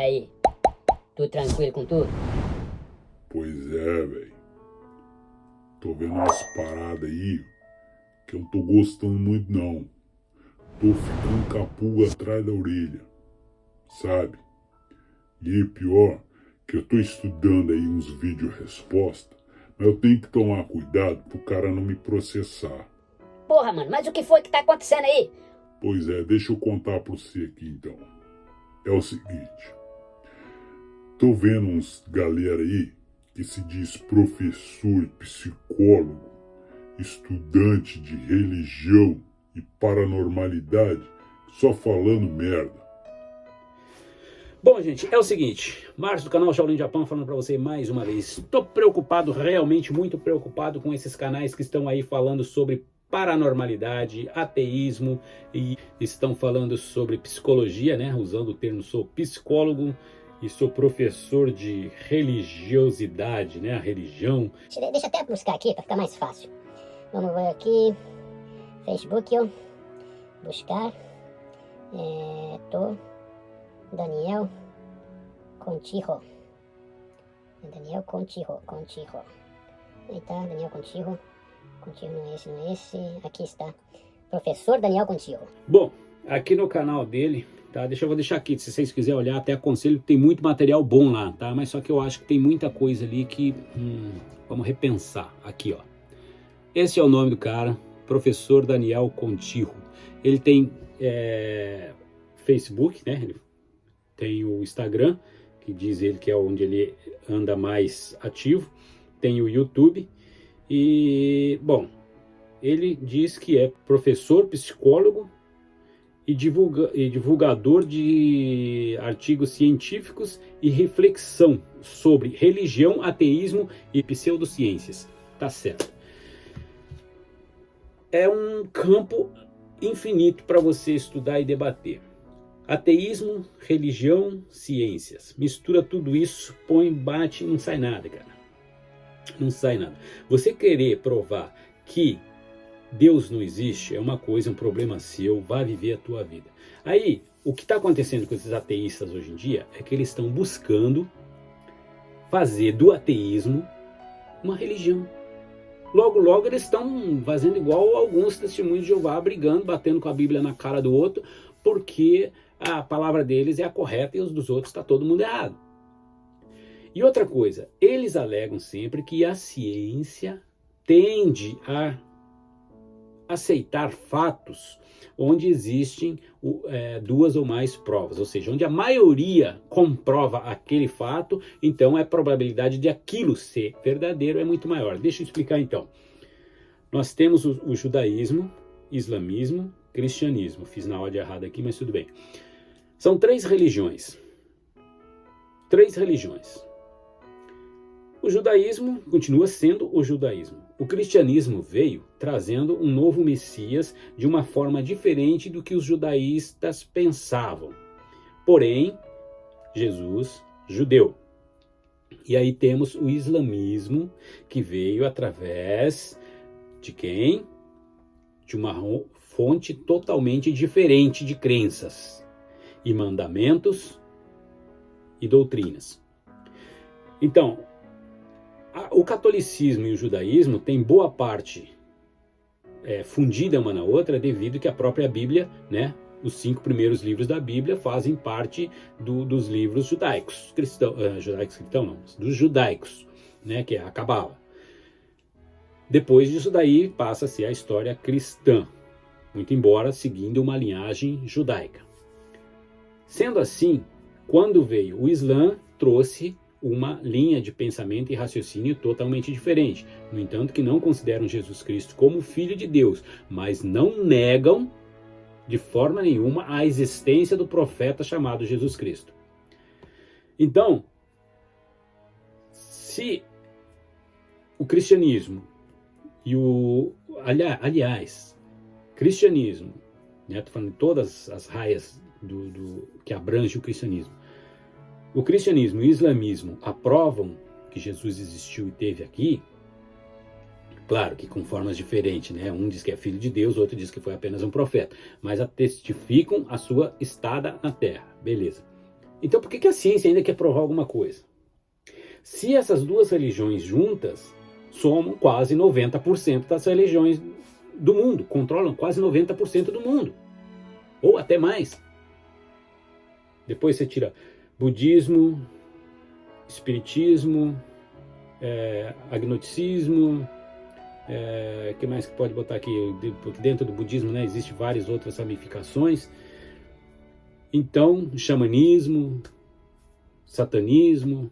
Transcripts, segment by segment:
aí, tudo tranquilo com tudo? Pois é, velho. Tô vendo umas paradas aí que eu não tô gostando muito não. Tô ficando com a pulga atrás da orelha, sabe? E pior, que eu tô estudando aí uns vídeos resposta, mas eu tenho que tomar cuidado pro cara não me processar. Porra, mano, mas o que foi que tá acontecendo aí? Pois é, deixa eu contar pra você aqui então. É o seguinte, tô vendo uns galera aí que se diz professor, psicólogo, estudante de religião e paranormalidade, só falando merda. Bom, gente, é o seguinte, Márcio do canal Shaolin Japão falando pra você mais uma vez. Tô preocupado, realmente muito preocupado com esses canais que estão aí falando sobre paranormalidade, ateísmo e estão falando sobre psicologia, né? Usando o termo sou psicólogo e sou professor de religiosidade, né? A religião. Deixa eu até buscar aqui pra ficar mais fácil. Vamos ver aqui, Facebook, ó. Buscar, Daniel Contijo. Daniel Contijo. Aí tá, Daniel Contijo. Contijo não é esse. Aqui está. Professor Daniel Contijo. Bom, aqui no canal dele, tá? Eu vou deixar aqui, se vocês quiserem olhar, até aconselho, tem muito material bom lá, tá? Mas só que eu acho que tem muita coisa ali que, vamos repensar aqui, ó. Esse é o nome do cara, Professor Daniel Contijo. Ele tem Facebook, né? Ele tem o Instagram, que diz ele que é onde ele anda mais ativo. Tem o YouTube. E, bom, ele diz que é professor, psicólogo e divulgador de artigos científicos e reflexão sobre religião, ateísmo e pseudociências. Tá certo. É um campo infinito para você estudar e debater. Ateísmo, religião, ciências. Mistura tudo isso, põe, bate, não sai nada, cara. Não sai nada. Você querer provar que Deus não existe é uma coisa, um problema seu, vá viver a tua vida. Aí, o que está acontecendo com esses ateístas hoje em dia é que eles estão buscando fazer do ateísmo uma religião. Logo, logo eles estão fazendo igual alguns testemunhos de Jeová, brigando, batendo com a Bíblia na cara do outro, porque a palavra deles é a correta e os dos outros está todo mundo errado. E outra coisa, eles alegam sempre que a ciência tende a aceitar fatos onde existem duas ou mais provas, ou seja, onde a maioria comprova aquele fato, então a probabilidade de aquilo ser verdadeiro é muito maior. Deixa eu explicar então. Nós temos o judaísmo, islamismo, cristianismo. Fiz na ordem errada aqui, mas tudo bem. São três religiões. Três religiões. O judaísmo continua sendo o judaísmo. O cristianismo veio trazendo um novo Messias de uma forma diferente do que os judaístas pensavam. Porém, Jesus, judeu. E aí temos o islamismo, que veio através de quem? De uma fonte totalmente diferente de crenças e mandamentos e doutrinas. Então, o catolicismo e o judaísmo têm boa parte fundida uma na outra devido que a própria Bíblia, né, os 5 primeiros livros da Bíblia fazem parte dos livros judaicos, dos judaicos, né, que é a Cabala. Depois disso daí passa a ser a história cristã, muito embora seguindo uma linhagem judaica. Sendo assim, quando veio o Islã, trouxe uma linha de pensamento e raciocínio totalmente diferente. No entanto, que não consideram Jesus Cristo como Filho de Deus, mas não negam de forma nenhuma a existência do profeta chamado Jesus Cristo. Então, se o cristianismo e cristianismo, né, estou falando de todas as raias que abrange o cristianismo, o cristianismo e o islamismo aprovam que Jesus existiu e esteve aqui, claro que com formas diferentes, né? Um diz que é filho de Deus, outro diz que foi apenas um profeta, mas testificam a sua estada na terra, beleza. Então por que a ciência ainda quer provar alguma coisa? Se essas duas religiões juntas somam quase 90% das religiões do mundo, controlam quase 90% do mundo, ou até mais. Depois você tira budismo, espiritismo, agnosticismo, que mais que pode botar aqui? Porque dentro do budismo, né, existe várias outras ramificações. Então, xamanismo, satanismo,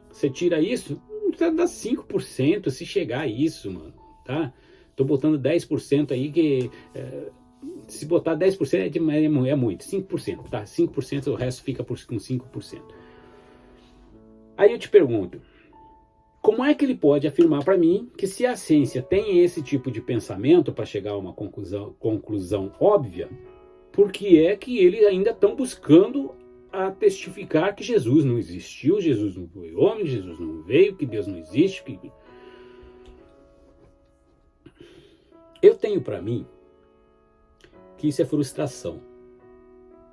você tira isso, dá 5%, se chegar a isso, mano, tá? Tô botando 10% aí, que se botar 10% é muito, 5%, tá? 5%, o resto fica com 5%. Aí eu te pergunto, como é que ele pode afirmar para mim que se a ciência tem esse tipo de pensamento para chegar a uma conclusão óbvia, por que é que eles ainda estão buscando a testificar que Jesus não existiu, Jesus não foi homem, Jesus não veio, que Deus não existe? Eu tenho para mim que isso é frustração.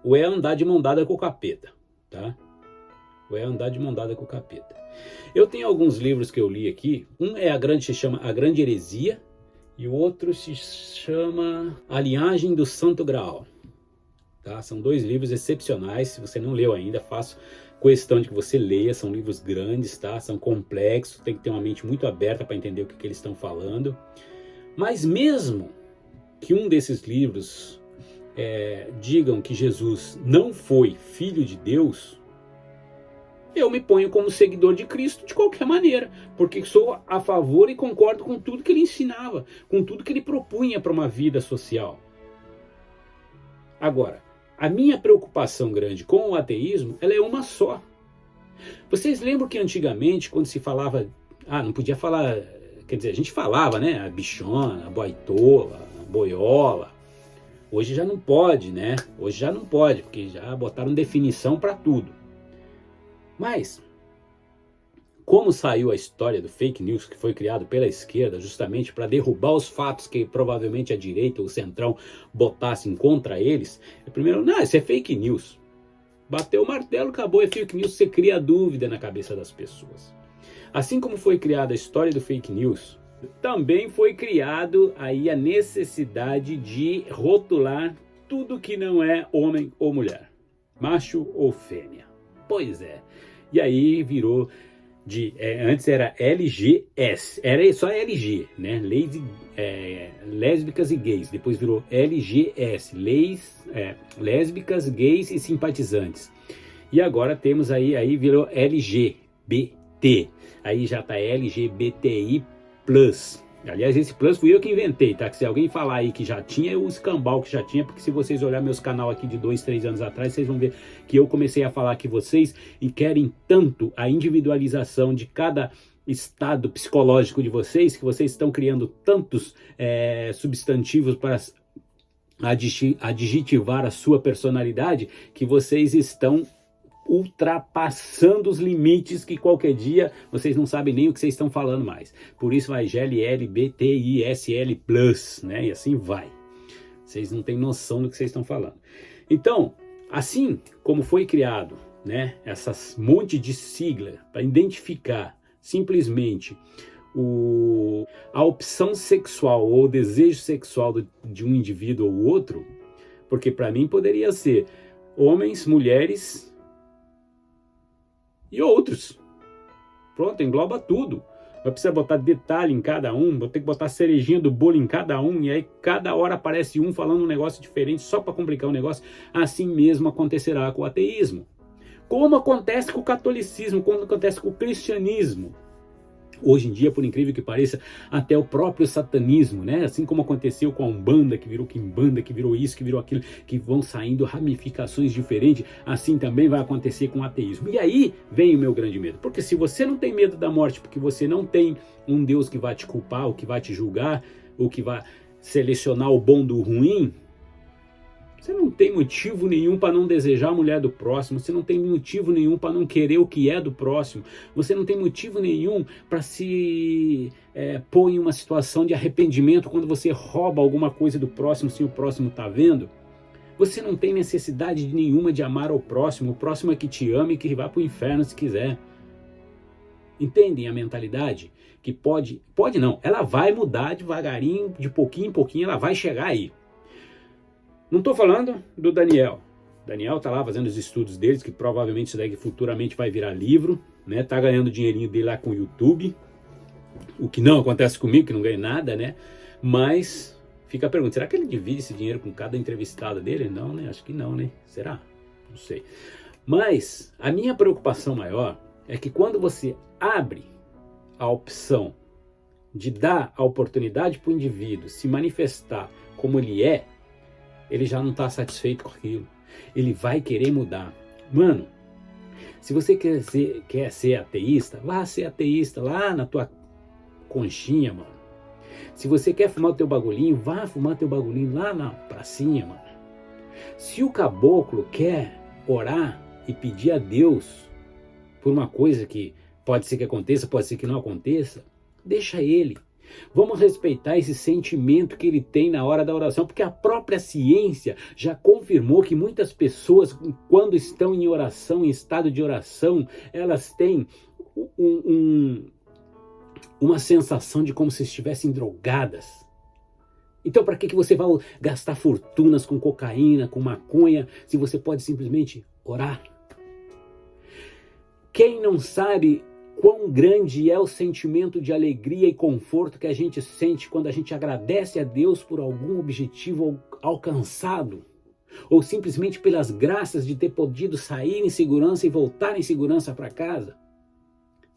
Ou é andar de mão dada com o capeta, tá? Ou é andar de mão dada com o capeta. Eu tenho alguns livros que eu li aqui. Um se chama A Grande Heresia e o outro se chama A Linhagem do Santo Graal. Tá? São 2 livros excepcionais. Se você não leu ainda, faço questão de que você leia. São livros grandes, tá? São complexos, tem que ter uma mente muito aberta para entender o que eles estão falando. Mas mesmo que um desses livros digam que Jesus não foi filho de Deus, eu me ponho como seguidor de Cristo de qualquer maneira, porque sou a favor e concordo com tudo que ele ensinava, com tudo que ele propunha para uma vida social. Agora, a minha preocupação grande com o ateísmo, ela é uma só. Vocês lembram que antigamente, quando se falava, não podia falar, quer dizer, a gente falava, né, a bichona, a boitola, a boiola. Hoje já não pode, né? Hoje já não pode, porque já botaram definição para tudo. Mas, como saiu a história do fake news que foi criado pela esquerda justamente para derrubar os fatos que provavelmente a direita ou o centrão botassem contra eles, primeiro, isso é fake news. Bateu o martelo, acabou, é fake news, você cria dúvida na cabeça das pessoas. Assim como foi criada a história do fake news, também foi criado aí a necessidade de rotular tudo que não é homem ou mulher, macho ou fêmea. Pois é. E aí virou antes era LGS, era só LG, né? Leis, lésbicas e gays. Depois virou LGS, lésbicas, gays e simpatizantes. E agora temos aí virou LGBT. Aí já tá LGBTI+. Aliás, esse plus fui eu que inventei, tá? Que se alguém falar aí que já tinha, o escambau que já tinha, porque se vocês olharem meus canal aqui de 2, 3 anos atrás, vocês vão ver que eu comecei a falar que vocês querem tanto a individualização de cada estado psicológico de vocês, que vocês estão criando tantos substantivos para adjetivar a sua personalidade, que vocês estão ultrapassando os limites que qualquer dia vocês não sabem nem o que vocês estão falando mais. Por isso vai GLLBTISL+, né? E assim vai. Vocês não têm noção do que vocês estão falando. Então, assim como foi criado, né, essas monte de sigla para identificar simplesmente a opção sexual ou o desejo sexual de um indivíduo ou outro, porque para mim poderia ser homens, mulheres e outros. Pronto, engloba tudo. Vai precisar botar detalhe em cada um, vou ter que botar cerejinha do bolo em cada um, e aí cada hora aparece um falando um negócio diferente só para complicar o negócio. Assim mesmo acontecerá com o ateísmo. Como acontece com o catolicismo, como acontece com o cristianismo. Hoje em dia, por incrível que pareça, até o próprio satanismo, né? Assim como aconteceu com a Umbanda, que virou Quimbanda, que virou isso, que virou aquilo, que vão saindo ramificações diferentes, assim também vai acontecer com o ateísmo. E aí vem o meu grande medo. Porque se você não tem medo da morte, porque você não tem um Deus que vai te culpar, ou que vai te julgar, ou que vai selecionar o bom do ruim, você não tem motivo nenhum para não desejar a mulher do próximo, você não tem motivo nenhum para não querer o que é do próximo, você não tem motivo nenhum para se pôr em uma situação de arrependimento quando você rouba alguma coisa do próximo, se o próximo está vendo. Você não tem necessidade nenhuma de amar o próximo é que te ama e que vá para o inferno se quiser. Entendem a mentalidade? Que pode não, ela vai mudar devagarinho, de pouquinho em pouquinho, ela vai chegar aí. Não estou falando do Daniel. Daniel está lá fazendo os estudos deles, que provavelmente isso daí futuramente vai virar livro, né? Tá ganhando dinheirinho dele lá com o YouTube, o que não acontece comigo, que não ganho nada, né? Mas fica a pergunta, será que ele divide esse dinheiro com cada entrevistado dele? Não, né? Acho que não, né? Será? Não sei. Mas a minha preocupação maior é que quando você abre a opção de dar a oportunidade para o indivíduo se manifestar como ele é, ele já não está satisfeito com aquilo. Ele vai querer mudar. Mano, se você quer ser ateísta, vá ser ateísta lá na tua conchinha, mano. Se você quer fumar o teu bagulhinho, vá fumar teu bagulhinho lá na pracinha, mano. Se o caboclo quer orar e pedir a Deus por uma coisa que pode ser que aconteça, pode ser que não aconteça, deixa ele. Vamos respeitar esse sentimento que ele tem na hora da oração, porque a própria ciência já confirmou que muitas pessoas, quando estão em oração, em estado de oração, elas têm uma sensação de como se estivessem drogadas. Então, para que você vai gastar fortunas com cocaína, com maconha, se você pode simplesmente orar? Quem não sabe quão grande é o sentimento de alegria e conforto que a gente sente quando a gente agradece a Deus por algum objetivo alcançado, ou simplesmente pelas graças de ter podido sair em segurança e voltar em segurança para casa?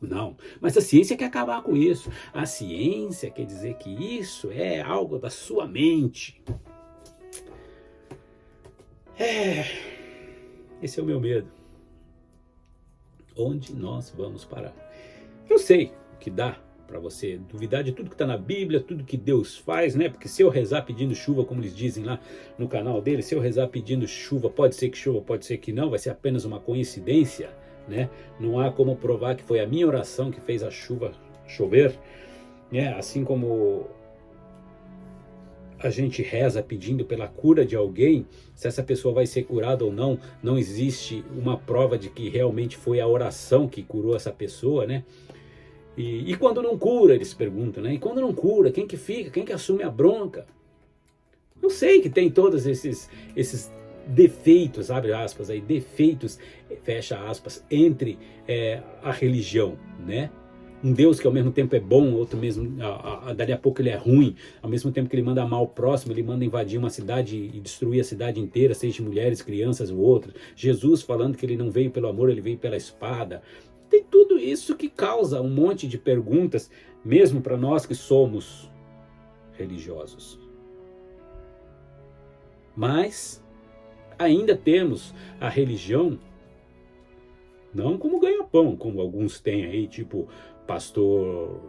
Não, mas a ciência quer acabar com isso. A ciência quer dizer que isso é algo da sua mente. Esse é o meu medo. Onde nós vamos parar? Eu sei que dá para você duvidar de tudo que está na Bíblia, tudo que Deus faz, né? Porque se eu rezar pedindo chuva, como eles dizem lá no canal dele, se eu rezar pedindo chuva, pode ser que chova, pode ser que não, vai ser apenas uma coincidência, né? Não há como provar que foi a minha oração que fez a chuva chover, né? Assim como a gente reza pedindo pela cura de alguém, se essa pessoa vai ser curada ou não, não existe uma prova de que realmente foi a oração que curou essa pessoa, né? E quando não cura, eles perguntam, né? E quando não cura, quem que fica? Quem que assume a bronca? Eu sei que tem todos esses defeitos, abre aspas aí, defeitos, fecha aspas, entre a religião, né? Um Deus que ao mesmo tempo é bom, outro mesmo, dali a pouco ele é ruim, ao mesmo tempo que ele manda amar o próximo, ele manda invadir uma cidade e destruir a cidade inteira, seja mulheres, crianças ou outras. Jesus falando que ele não veio pelo amor, ele veio pela espada. Tem tudo isso que causa um monte de perguntas, mesmo para nós que somos religiosos. Mas ainda temos a religião não como ganha-pão, como alguns têm aí, tipo pastor,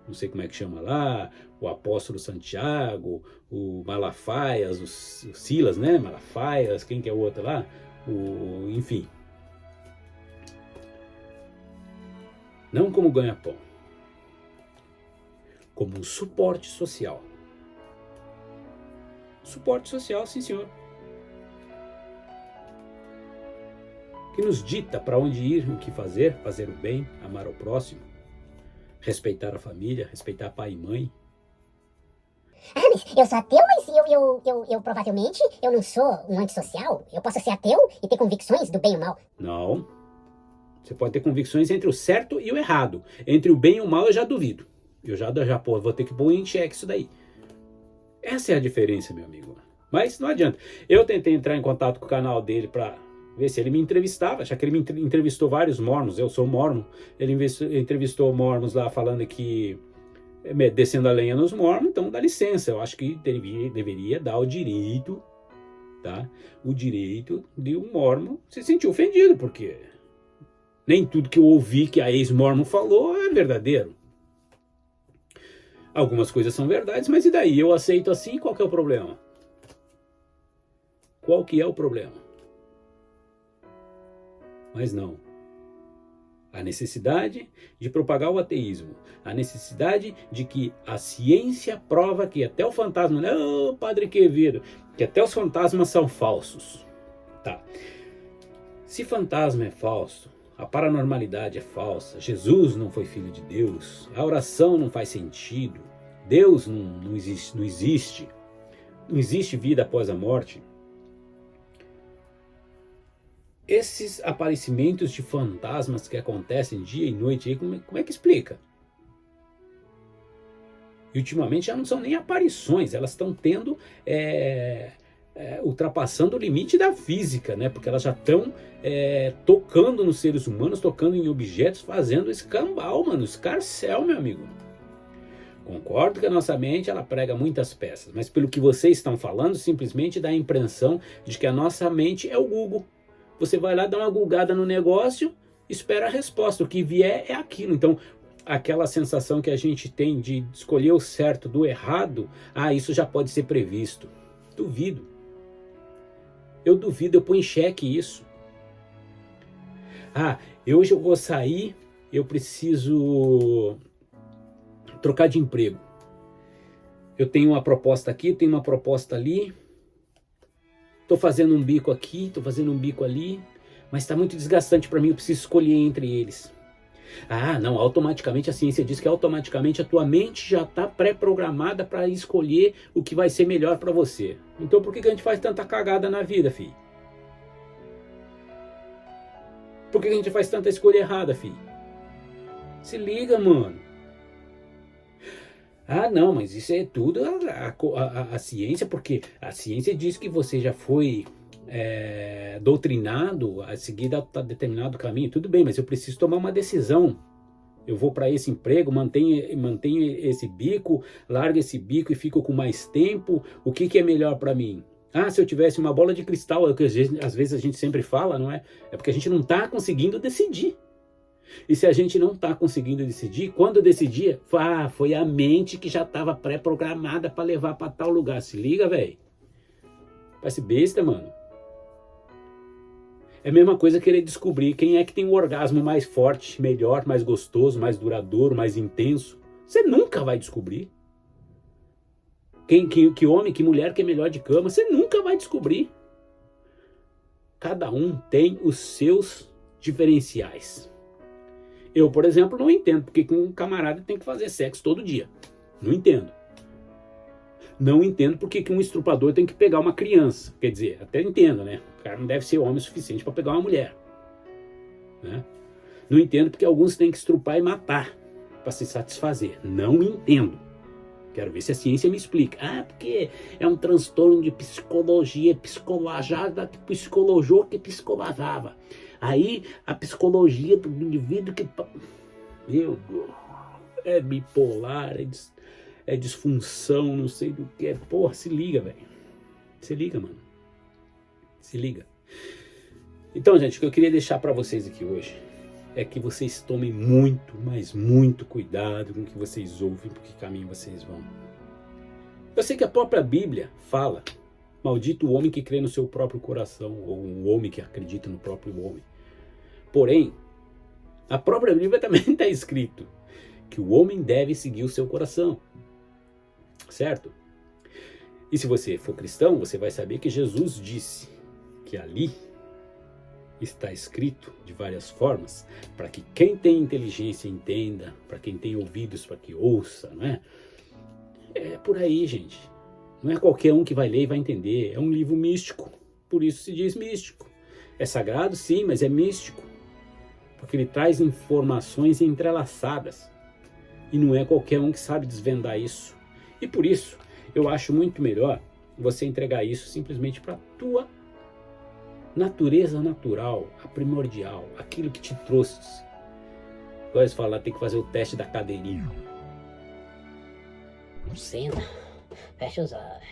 não sei como é que chama lá, o apóstolo Santiago, o Malafaias, o Silas, né? Malafaias, quem que é o outro lá? Enfim. Não como ganha-pão, como um suporte social. Suporte social, sim senhor. Que nos dita para onde ir, o que fazer, fazer o bem, amar o próximo, respeitar a família, respeitar pai e mãe. Ah, mas eu sou ateu, mas eu provavelmente eu não sou um antissocial. Eu posso ser ateu e ter convicções do bem e o mal. Não. Você pode ter convicções entre o certo e o errado. Entre o bem e o mal eu já duvido. Eu já vou ter que pôr em xeque isso daí. Essa é a diferença, meu amigo. Mas não adianta. Eu tentei entrar em contato com o canal dele para ver se ele me entrevistava, já que ele me entrevistou vários mormons, eu sou mormon, ele entrevistou mormons lá falando que descendo a lenha nos mormons, então dá licença, eu acho que deveria dar o direito, tá? O direito de um mormon se sentir ofendido, porque nem tudo que eu ouvi que a ex-mormon falou é verdadeiro. Algumas coisas são verdades, mas e daí? Eu aceito assim, qual que é o problema? Qual que é o problema? Mas não. A necessidade de propagar o ateísmo. A necessidade de que a ciência prova que até o fantasma... Não, Padre Quevedo, que até os fantasmas são falsos. Tá. Se fantasma é falso, a paranormalidade é falsa, Jesus não foi filho de Deus, a oração não faz sentido, Deus não existe vida após a morte. Esses aparecimentos de fantasmas que acontecem dia e noite, aí, como é que explica? E ultimamente já não são nem aparições, elas estão tendo, ultrapassando o limite da física, né? Porque elas já estão tocando nos seres humanos, tocando em objetos, fazendo escambau, mano, escarcéu, meu amigo. Concordo que a nossa mente ela prega muitas peças, mas pelo que vocês estão falando, simplesmente dá a impressão de que a nossa mente é o Google. Você vai lá, dá uma googada no negócio, espera a resposta. O que vier é aquilo. Então, aquela sensação que a gente tem de escolher o certo do errado, isso já pode ser previsto. Duvido. Eu duvido, eu ponho em xeque isso. Hoje eu vou sair, eu preciso trocar de emprego. Eu tenho uma proposta aqui, tenho uma proposta ali. Estou fazendo um bico aqui, estou fazendo um bico ali, mas está muito desgastante para mim, eu preciso escolher entre eles. Não, automaticamente a ciência diz que automaticamente a tua mente já está pré-programada para escolher o que vai ser melhor para você. Então por que a gente faz tanta cagada na vida, filho? Por que a gente faz tanta escolha errada, filho? Se liga, mano. Não, mas isso é tudo a ciência, porque a ciência diz que você já foi doutrinado a seguir determinado caminho. Tudo bem, mas eu preciso tomar uma decisão. Eu vou para esse emprego, mantenho esse bico, largo esse bico e fico com mais tempo. O que é melhor para mim? Se eu tivesse uma bola de cristal, é o que às vezes a gente sempre fala, não é? É porque a gente não está conseguindo decidir. E se a gente não está conseguindo decidir, quando decidir, foi a mente que já estava pré-programada para levar para tal lugar. Se liga, velho. Parece besta, mano. É a mesma coisa querer descobrir quem é que tem um orgasmo mais forte, melhor, mais gostoso, mais duradouro, mais intenso. Você nunca vai descobrir. Que homem, que mulher que é melhor de cama, você nunca vai descobrir. Cada um tem os seus diferenciais. Eu, por exemplo, não entendo porque um camarada tem que fazer sexo todo dia. Não entendo. Não entendo porque um estrupador tem que pegar uma criança. Quer dizer, até entendo, né? O cara não deve ser homem o suficiente para pegar uma mulher. Né? Não entendo porque alguns têm que estrupar e matar para se satisfazer. Não entendo. Quero ver se a ciência me explica. Porque é um transtorno de psicologia, psicolajada, psicolojou que psicolajava. Aí a psicologia do indivíduo que... Meu Deus, é bipolar, é disfunção, não sei do que. Porra, se liga, velho. Se liga, mano. Se liga. Então, gente, o que eu queria deixar para vocês aqui hoje é que vocês tomem muito, mas muito cuidado com o que vocês ouvem, por que caminho vocês vão. Eu sei que a própria Bíblia fala: maldito o homem que crê no seu próprio coração, ou um homem que acredita no próprio homem. Porém, a própria Bíblia também está escrito que o homem deve seguir o seu coração. Certo? E se você for cristão, você vai saber que Jesus disse que ali está escrito de várias formas, para que quem tem inteligência entenda, para quem tem ouvidos para que ouça, não é? É por aí, gente. Não é qualquer um que vai ler e vai entender. É um livro místico, por isso se diz místico. É sagrado, sim, mas é místico, porque ele traz informações entrelaçadas, e não é qualquer um que sabe desvendar isso. E por isso, eu acho muito melhor você entregar isso simplesmente para a tua natureza natural, a primordial, aquilo que te trouxe. Agora você fala, tem que fazer o teste da cadeirinha. Senta, fecha os olhos.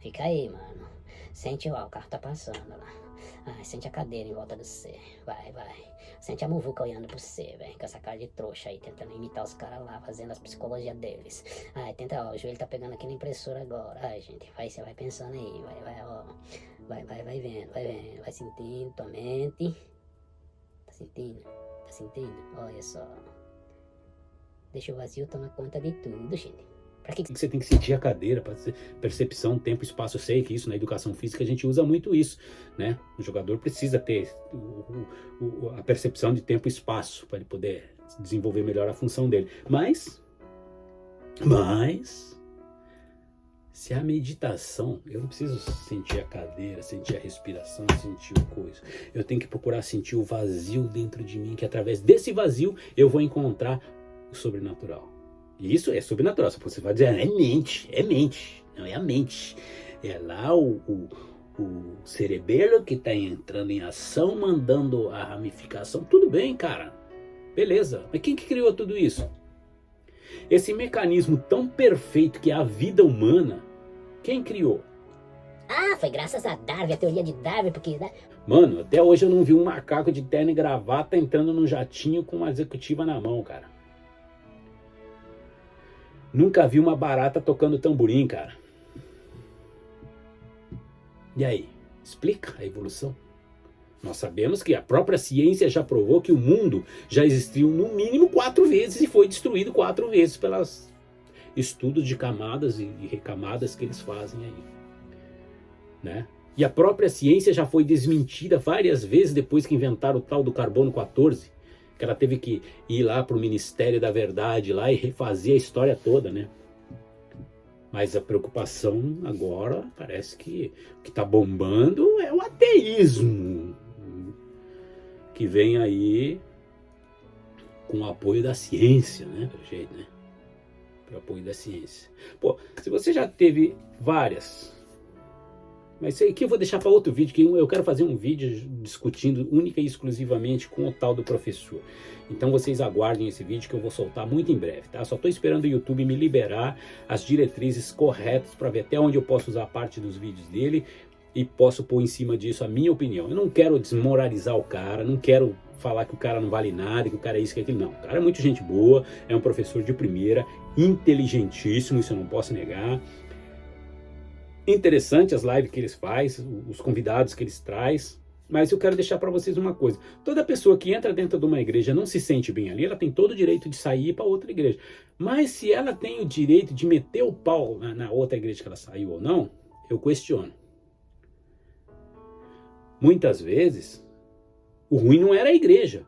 Fica aí, mano. Sente lá, o carro tá passando lá. Sente a cadeira em volta do você. Vai. Sente a muvuca olhando pro você, velho. Com essa cara de trouxa aí, tentando imitar os caras lá, fazendo as psicologias deles. Tenta, o joelho tá pegando aqui na impressora agora. Gente, você vai pensando aí. Vai vendo. Vai sentindo tua mente. Tá sentindo? Tá sentindo? Olha só. Deixa o vazio tomar conta de tudo, gente. Pra que Você tem que sentir a cadeira, para percepção, tempo, espaço. Eu sei que isso na educação física a gente usa muito isso, né? O jogador precisa ter a percepção de tempo e espaço para ele poder desenvolver melhor a função dele. Mas se a meditação, eu não preciso sentir a cadeira, sentir a respiração, sentir o coisa. Eu tenho que procurar sentir o vazio dentro de mim, que através desse vazio eu vou encontrar o sobrenatural. E isso é sobrenatural. Você vai dizer, é mente. Não é a mente. É lá o cerebelo que está entrando em ação, mandando a ramificação. Tudo bem, cara. Beleza. Mas quem que criou tudo isso? Esse mecanismo tão perfeito que é a vida humana, quem criou? Ah, foi graças a Darwin, a teoria de Darwin, porque... Né? Mano, até hoje eu não vi um macaco de terno e gravata entrando num jatinho com uma executiva na mão, cara. Nunca vi uma barata tocando tamborim, cara. E aí? Explica a evolução. Nós sabemos que a própria ciência já provou que o mundo já existiu no mínimo 4 vezes e foi destruído 4 vezes pelos estudos de camadas e recamadas que eles fazem aí, né? E a própria ciência já foi desmentida várias vezes depois que inventaram o tal do carbono 14, que ela teve que ir lá para o Ministério da Verdade lá e refazer a história toda, né? Mas a preocupação agora parece que o que está bombando é o ateísmo, que vem aí com o apoio da ciência, né? Pelo jeito, né? Pelo apoio da ciência. Pô, se você já teve várias... Mas isso aqui eu vou deixar para outro vídeo, que eu quero fazer um vídeo discutindo única e exclusivamente com o tal do professor. Então vocês aguardem esse vídeo que eu vou soltar muito em breve, tá? Só estou esperando o YouTube me liberar as diretrizes corretas para ver até onde eu posso usar parte dos vídeos dele e posso pôr em cima disso a minha opinião. Eu não quero desmoralizar o cara, não quero falar que o cara não vale nada, que o cara é isso, que é aquilo, não. O cara é muito gente boa, é um professor de primeira, inteligentíssimo, isso eu não posso negar. Interessante as lives que eles fazem, os convidados que eles traz, mas eu quero deixar para vocês uma coisa. Toda pessoa que entra dentro de uma igreja não se sente bem ali, ela tem todo o direito de sair para outra igreja. Mas se ela tem o direito de meter o pau na outra igreja que ela saiu ou não, eu questiono. Muitas vezes, o ruim não era a igreja,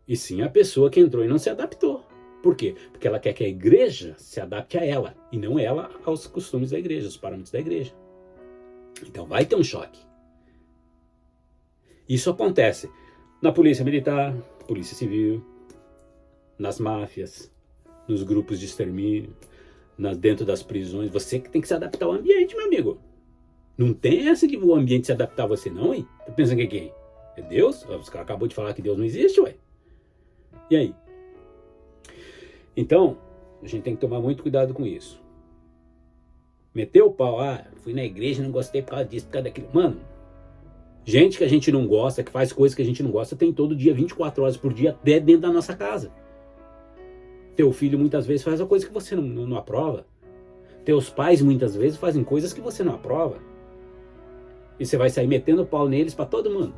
e sim a pessoa que entrou e não se adaptou. Por quê? Porque ela quer que a igreja se adapte a ela, e não ela aos costumes da igreja, aos parâmetros da igreja. Então vai ter um choque. Isso acontece na polícia militar, polícia civil, nas máfias, nos grupos de extermínio, dentro das prisões. Você que tem que se adaptar ao ambiente, meu amigo. Não tem essa de o ambiente se adaptar a você, não, hein? Tá pensando que é quem? É Deus? Os caras acabou de falar que Deus não existe, ué. E aí? Então, a gente tem que tomar muito cuidado com isso. Meteu o pau, fui na igreja, não gostei por causa disso, por causa daquilo. Mano, gente que a gente não gosta, que faz coisas que a gente não gosta, tem todo dia, 24 horas por dia, até dentro da nossa casa. Teu filho muitas vezes faz a coisa que você não aprova. Teus pais muitas vezes fazem coisas que você não aprova. E você vai sair metendo o pau neles para todo mundo.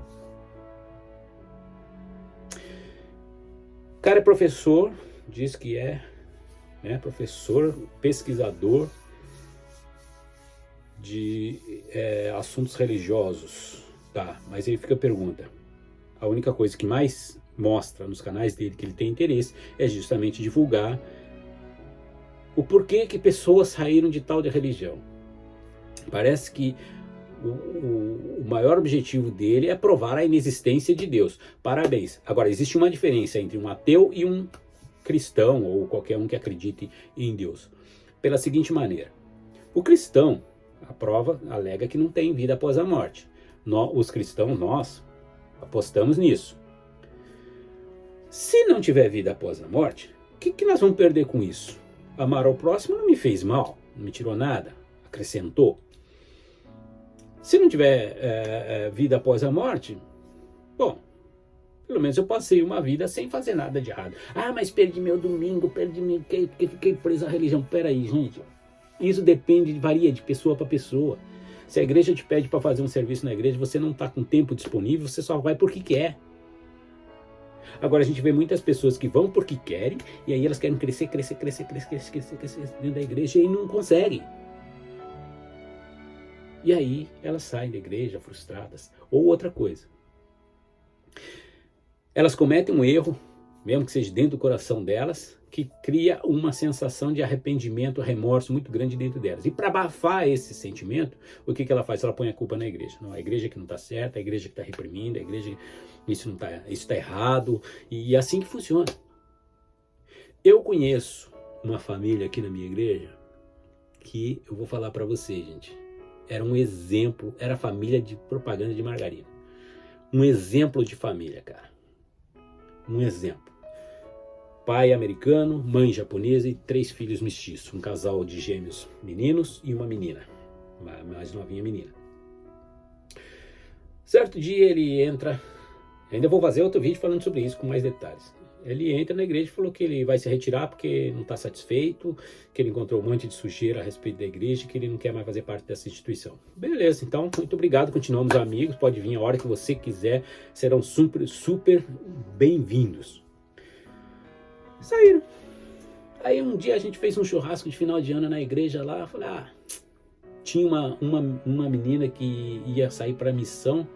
O cara é professor, diz que é, né, professor, pesquisador de assuntos religiosos. Tá, mas aí fica a pergunta. A única coisa que mais mostra nos canais dele que ele tem interesse é justamente divulgar o porquê que pessoas saíram de tal de religião. Parece que o maior objetivo dele é provar a inexistência de Deus. Parabéns. Agora, existe uma diferença entre um ateu e um cristão, ou qualquer um que acredite em Deus. Pela seguinte maneira. O cristão, a prova alega que não tem vida após a morte. Os cristãos, nós apostamos nisso. Se não tiver vida após a morte, o que nós vamos perder com isso? Amar ao próximo não me fez mal, não me tirou nada, acrescentou. Se não tiver vida após a morte, bom, pelo menos eu passei uma vida sem fazer nada de errado. Mas perdi meu domingo, porque fiquei preso à religião. Peraí, gente, isso varia de pessoa para pessoa. Se a igreja te pede para fazer um serviço na igreja, você não está com tempo disponível, você só vai porque quer. Agora a gente vê muitas pessoas que vão porque querem, e aí elas querem crescer dentro da igreja e não conseguem. E aí elas saem da igreja frustradas. Ou outra coisa, elas cometem um erro, mesmo que seja dentro do coração delas, que cria uma sensação de arrependimento, remorso muito grande dentro delas. E para abafar esse sentimento, o que ela faz? Ela põe a culpa na igreja. Não, a igreja que não está certa, a igreja que está reprimindo, a igreja isso está errado, e é assim que funciona. Eu conheço uma família aqui na minha igreja que eu vou falar para vocês, gente, era um exemplo, era a família de propaganda de margarina. Um exemplo de família, cara. Um exemplo. Pai americano, mãe japonesa e 3 filhos mestiços. Um casal de gêmeos meninos e uma menina, uma mais novinha menina. Certo dia ele entra, ainda vou fazer outro vídeo falando sobre isso com mais detalhes. Ele entra na igreja e falou que ele vai se retirar porque não está satisfeito, que ele encontrou um monte de sujeira a respeito da igreja, que ele não quer mais fazer parte dessa instituição. Beleza, então, muito obrigado, continuamos amigos, pode vir a hora que você quiser, serão super bem-vindos. Saíram. Aí um dia a gente fez um churrasco de final de ano na igreja lá, falei, tinha uma menina que ia sair para missão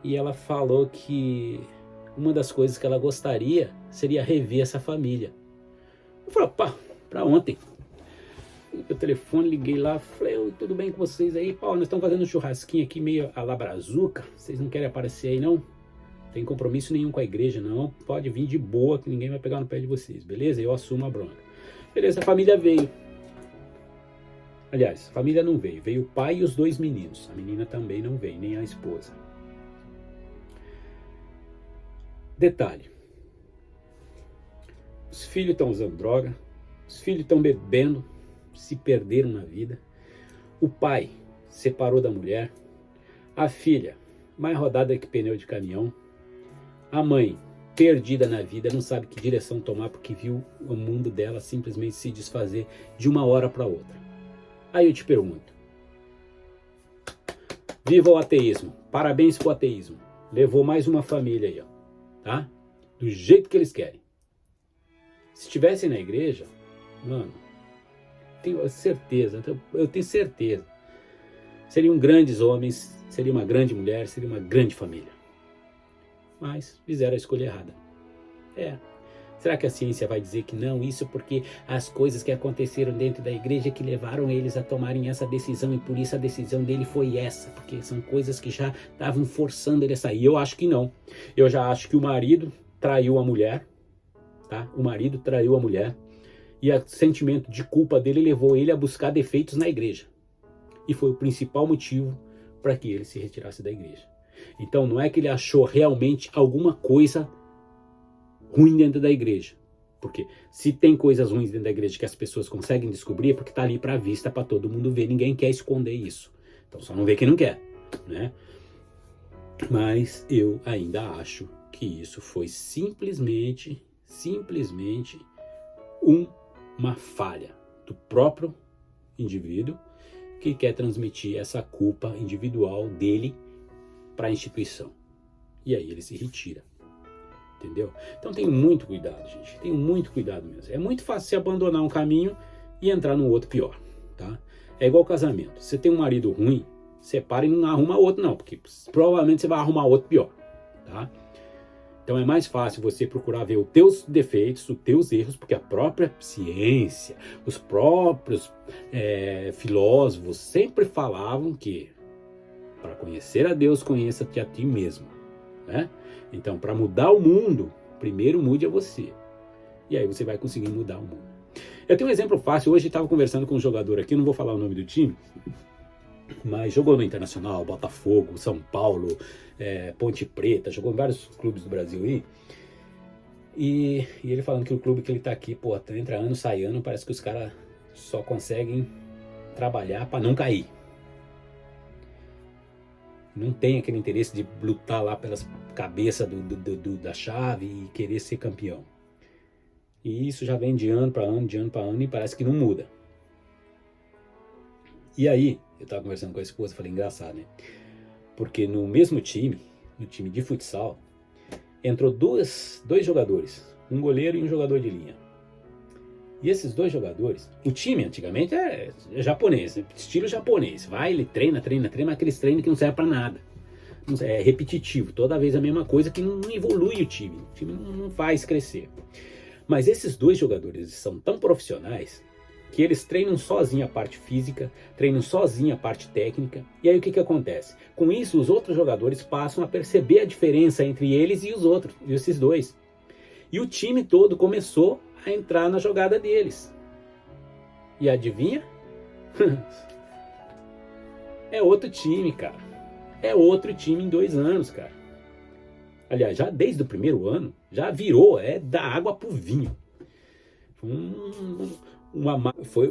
e ela falou que uma das coisas que ela gostaria seria rever essa família. Eu falei, pra ontem. O telefone, liguei lá, falei, tudo bem com vocês aí? Nós estamos fazendo um churrasquinho aqui meio a la brazuca, vocês não querem aparecer aí não? Tem compromisso nenhum com a igreja não, pode vir de boa que ninguém vai pegar no pé de vocês, beleza? Eu assumo a bronca. Beleza, a família veio. Aliás, a família não veio, veio o pai e os 2 meninos. A menina também não veio, nem a esposa. Detalhe, os filhos estão usando droga, os filhos estão bebendo, se perderam na vida, o pai separou da mulher, a filha mais rodada que pneu de caminhão, a mãe perdida na vida, não sabe que direção tomar porque viu o mundo dela simplesmente se desfazer de uma hora para outra. Aí eu te pergunto, viva o ateísmo, parabéns pro ateísmo, levou mais uma família aí, ó. Tá? Do jeito que eles querem. Se estivessem na igreja, mano, eu tenho certeza, seriam grandes homens, seria uma grande mulher, seria uma grande família. Mas fizeram a escolha errada. Será que a ciência vai dizer que não? Isso porque as coisas que aconteceram dentro da igreja que levaram eles a tomarem essa decisão e por isso a decisão dele foi essa, porque são coisas que já estavam forçando ele a sair. Eu acho que não. Eu já acho que o marido traiu a mulher, tá? O marido traiu a mulher e o sentimento de culpa dele levou ele a buscar defeitos na igreja. E foi o principal motivo para que ele se retirasse da igreja. Então não é que ele achou realmente alguma coisa ruim dentro da igreja, porque se tem coisas ruins dentro da igreja que as pessoas conseguem descobrir, é porque está ali para vista, para todo mundo ver, ninguém quer esconder isso, então só não vê quem não quer, né? Mas eu ainda acho que isso foi simplesmente uma falha do próprio indivíduo que quer transmitir essa culpa individual dele para a instituição, e aí ele se retira. Entendeu? Então tenho muito cuidado, gente. Tenho muito cuidado mesmo. É muito fácil você abandonar um caminho e entrar no outro pior, tá? É igual casamento. Você tem um marido ruim, separa e não arruma outro não, porque provavelmente você vai arrumar outro pior, tá? Então é mais fácil você procurar ver os teus defeitos, os teus erros, porque a própria ciência, os próprios filósofos sempre falavam que para conhecer a Deus, conheça-te a ti mesmo, né? Então, para mudar o mundo, primeiro mude a você. E aí você vai conseguir mudar o mundo. Eu tenho um exemplo fácil. Hoje eu estava conversando com um jogador aqui, não vou falar o nome do time, mas jogou no Internacional, Botafogo, São Paulo, Ponte Preta, jogou em vários clubes do Brasil aí. E ele falando que o clube que ele tá aqui, entra ano, sai ano, parece que os caras só conseguem trabalhar para não cair. Não tem aquele interesse de lutar lá pelas cabeças da chave e querer ser campeão. E isso já vem de ano para ano, e parece que não muda. E aí, eu estava conversando com a esposa, falei, engraçado, né? Porque no mesmo time, no time de futsal, entrou dois jogadores, um goleiro e um jogador de linha. E esses dois jogadores, o time antigamente é japonês, estilo japonês. Vai, ele treina, mas aqueles treinos que não servem para nada. É repetitivo, toda vez a mesma coisa, que não evolui o time não faz crescer. Mas esses dois jogadores são tão profissionais que eles treinam sozinho a parte física, treinam sozinho a parte técnica. E aí o que acontece? Com isso, os outros jogadores passam a perceber a diferença entre eles e os outros, e esses dois. E o time todo começou a entrar na jogada deles. E adivinha? É outro time, cara. É outro time em 2 anos, cara. Aliás, já desde o primeiro ano, já virou, da água pro vinho.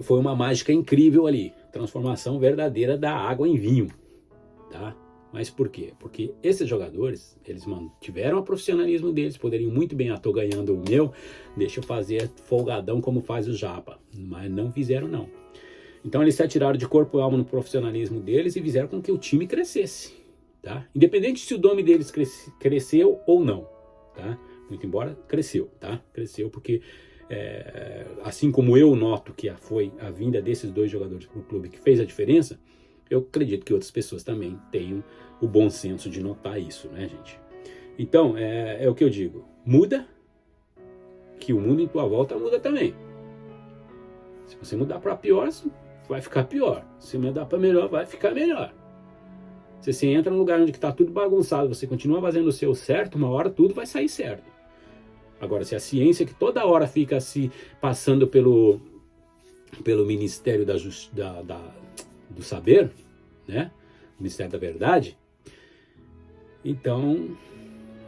Foi uma mágica incrível ali. Transformação verdadeira da água em vinho. Tá? Mas por quê? Porque esses jogadores, eles mantiveram o profissionalismo deles, poderiam muito bem, tô ganhando o meu, deixa eu fazer folgadão como faz o Japa. Mas não fizeram, não. Então eles se atiraram de corpo e alma no profissionalismo deles e fizeram com que o time crescesse. Tá? Independente se o nome deles cresceu ou não. Tá? Muito embora cresceu. Tá? Cresceu porque, assim como eu noto que foi a vinda desses dois jogadores para o clube que fez a diferença, eu acredito que outras pessoas também tenham o bom senso de notar isso, né, gente? Então, é o que eu digo. Muda, que o mundo em tua volta muda também. Se você mudar para pior, vai ficar pior. Se mudar para melhor, vai ficar melhor. Se você entra num lugar onde está tudo bagunçado, você continua fazendo o seu certo, uma hora tudo vai sair certo. Agora, se a ciência que toda hora fica se passando pelo Ministério do Saber, né? Ministério da Verdade, então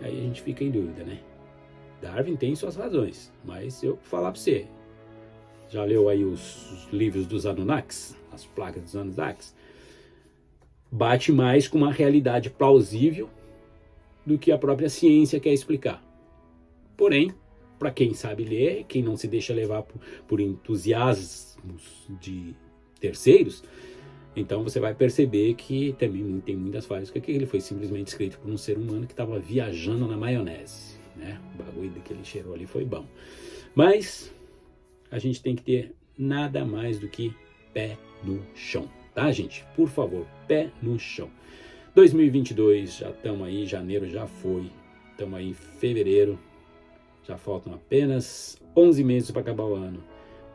aí a gente fica em dúvida, né? Darwin tem suas razões, mas eu vou falar para você, já leu aí os livros dos Anunnakis, as placas dos Anunnakis? Bate mais com uma realidade plausível do que a própria ciência quer explicar. Porém, para quem sabe ler, quem não se deixa levar por entusiasmos de terceiros, então você vai perceber que também tem muitas falhas, porque ele foi simplesmente escrito por um ser humano que estava viajando na maionese, né? O bagulho que ele cheirou ali foi bom. Mas a gente tem que ter nada mais do que pé no chão, tá, gente? Por favor, pé no chão. 2022, já estamos aí, janeiro já foi, estamos aí em fevereiro, já faltam apenas 11 meses para acabar o ano.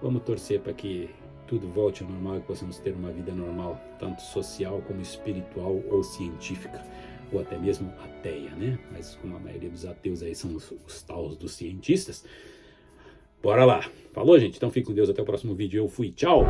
Vamos torcer para que tudo volte ao normal e possamos ter uma vida normal, tanto social como espiritual ou científica, ou até mesmo ateia, né? Mas como a maioria dos ateus aí são os taus dos cientistas, bora lá. Falou, gente? Então fique com Deus, até o próximo vídeo. Eu fui, tchau!